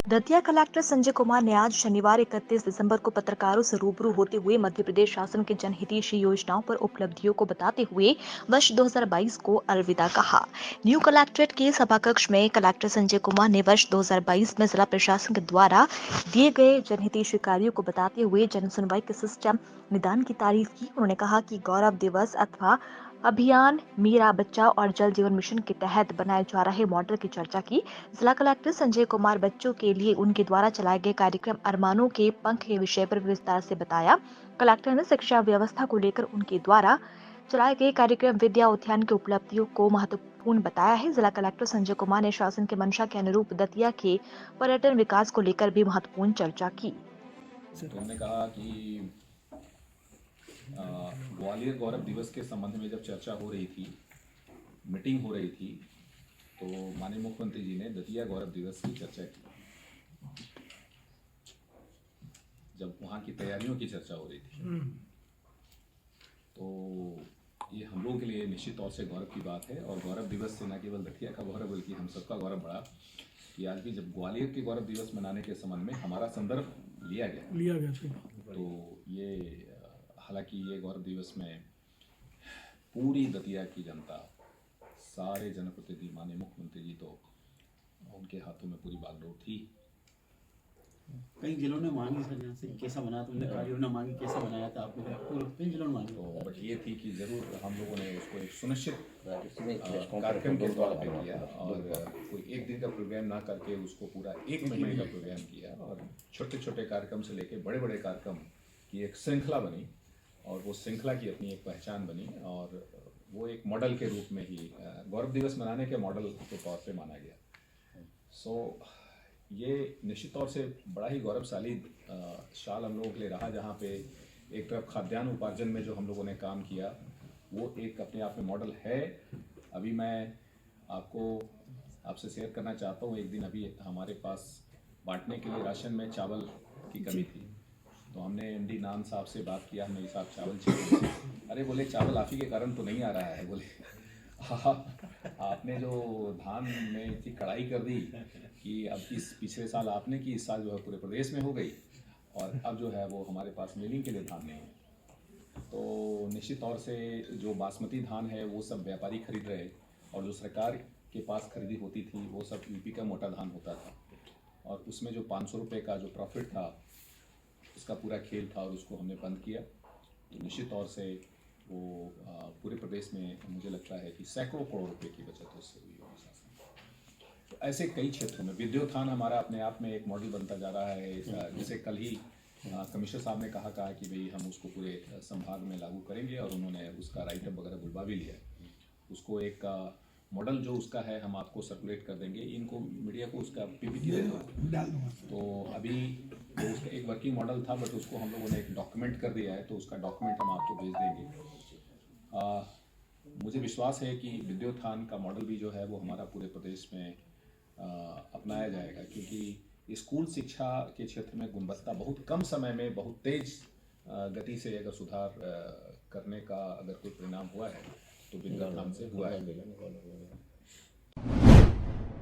Datia collector Sanjay Kumar ने आज शनिवार 31 दिसंबर को पत्रकारों से रूबरू होते हुए मध्य प्रदेश शासन की जनहितैषी योजनाओं पर उपलब्धियों को बताते हुए वर्ष 2022 को अलविदा कहा। न्यू कलेक्ट्रेट के सभाकक्ष में कलेक्टर संजय कुमार ने वर्ष 2022 में जिला प्रशासन के द्वारा दिए गए जनहितैषी कार्यों को बताते हुए जन सुनवाई के सिस्टम निदान की तारीफ की। उन्होंने कहा कि गौरव दिवस अथवा अभियान मेरा बच्चा और जल जीवन मिशन के तहत बनाए जा रहे मॉडल की चर्चा की। जिला कलेक्टर संजय कुमार बच्चों के लिए उनके द्वारा चलाए गए कार्यक्रम अरमानों के पंख के विषय पर विस्तार से बताया। कलेक्टर ने शिक्षा व्यवस्था को लेकर उनके द्वारा चलाए गए कार्यक्रम विद्या उद्यान की उपलब्धियों को महत्वपूर्ण बताया है। जिला कलेक्टर संजय कुमार ने शासन के मंशा के अनुरूप दतिया के पर्यटन विकास को लेकर भी महत्वपूर्ण चर्चा की। उन्होंने कहा कि ग्वालियर गौरव दिवस के संबंध में जब चर्चा हो रही थी, मीटिंग हो रही थी, तो माननीय मुख्यमंत्री जी ने दतिया गौरव दिवस की चर्चा की। जब वहाँ की तैयारियों की चर्चा हो रही थी, तो ये हम लोगों के लिए निश्चित तौर से गौरव की बात है। और गौरव दिवस से न केवल दतिया का गौरव बल्कि हम सबका गौरव बढ़ा कि आज भी जब ग्वालियर के गौरव दिवस मनाने के संबंध में हमारा संदर्भ लिया गया तो ये हालांकि ये गौरव दिवस में पूरी दतिया की जनता, सारे जनप्रतिनिधि, माननीय मुख्यमंत्री जी तो उनके हाथों में पूरी बागडोर थी। कई जिलों ने मांगी सर यहाँ से कैसा बना, तुमने कार्यों ने मांगी कैसा बनाया था आपने, कई जिलों ने मांगी। तो बट ये थी कि ज़रूर हम लोगों ने उसको एक सुनिश्चित कार्यक्रम के तौर पे किया और कोई एक दिन का प्रोग्राम ना करके उसको पूरा एक महीने का प्रोग्राम किया और छोटे छोटे कार्यक्रम से लेके बड़े बड़े कार्यक्रम की एक श्रृंखला बनी और वो श्रृंखला की अपनी एक पहचान बनी और वो एक मॉडल के रूप में ही गौरव दिवस मनाने के मॉडल के तौर पे माना गया। सो ये निश्चित तौर से बड़ा ही गौरवशाली साल हम लोगों के लिए रहा, जहाँ पे एक तरफ खाद्यान्न उपार्जन में जो हम लोगों ने काम किया वो एक अपने आप में मॉडल है। अभी मैं आपसे शेयर करना चाहता हूँ, एक दिन अभी हमारे पास बांटने के लिए राशन में चावल की कमी थी, तो हमने एमडी नान साहब से बात किया, हमने साहब चावल चाहिए। अरे बोले चावल आप ही के कारण तो नहीं आ रहा है, बोले आपने जो धान में इतनी कड़ाई कर दी कि अब इस पिछले साल आपने की, इस साल जो है पूरे प्रदेश में हो गई और अब जो है वो हमारे पास मिलिंग के लिए धान नहीं है। तो निश्चित तौर से जो बासमती धान है वो सब व्यापारी खरीद रहे और जो सरकार के पास खरीदी होती थी वो सब यूपी का मोटा धान होता था और उसमें जो 500 रुपये का जो प्रॉफिट था उसका पूरा खेल था और उसको हमने बंद किया। तो निश्चित तौर से वो पूरे प्रदेश में मुझे लगता है कि सैकड़ों करोड़ रुपए की बचत उससे हुई होगी शासन। तो ऐसे कई क्षेत्रों में विद्योत्थान हमारा अपने आप में एक मॉडल बनता जा रहा है। जैसे कल ही कमिश्नर साहब ने कहा कि भाई हम उसको पूरे संभाग में लागू करेंगे और उन्होंने उसका राइटअप वगैरह बुलवा भी लिया है। उसको एक मॉडल जो उसका है हम आपको सर्कुलेट कर देंगे, इनको मीडिया को उसका पीपीटी दे दो। तो अभी तो उसका एक वर्किंग मॉडल था बट उसको हम लोगों ने एक डॉक्यूमेंट कर दिया है, तो उसका डॉक्यूमेंट हम आपको भेज देंगे। मुझे विश्वास है कि विद्योत्थान का मॉडल भी जो है वो हमारा पूरे प्रदेश में अपनाया जाएगा, क्योंकि स्कूल शिक्षा के क्षेत्र में गुणवत्ता बहुत कम समय में बहुत तेज गति से अगर सुधार करने का अगर कोई परिणाम हुआ है तो विद्योत्थान से हुआ है।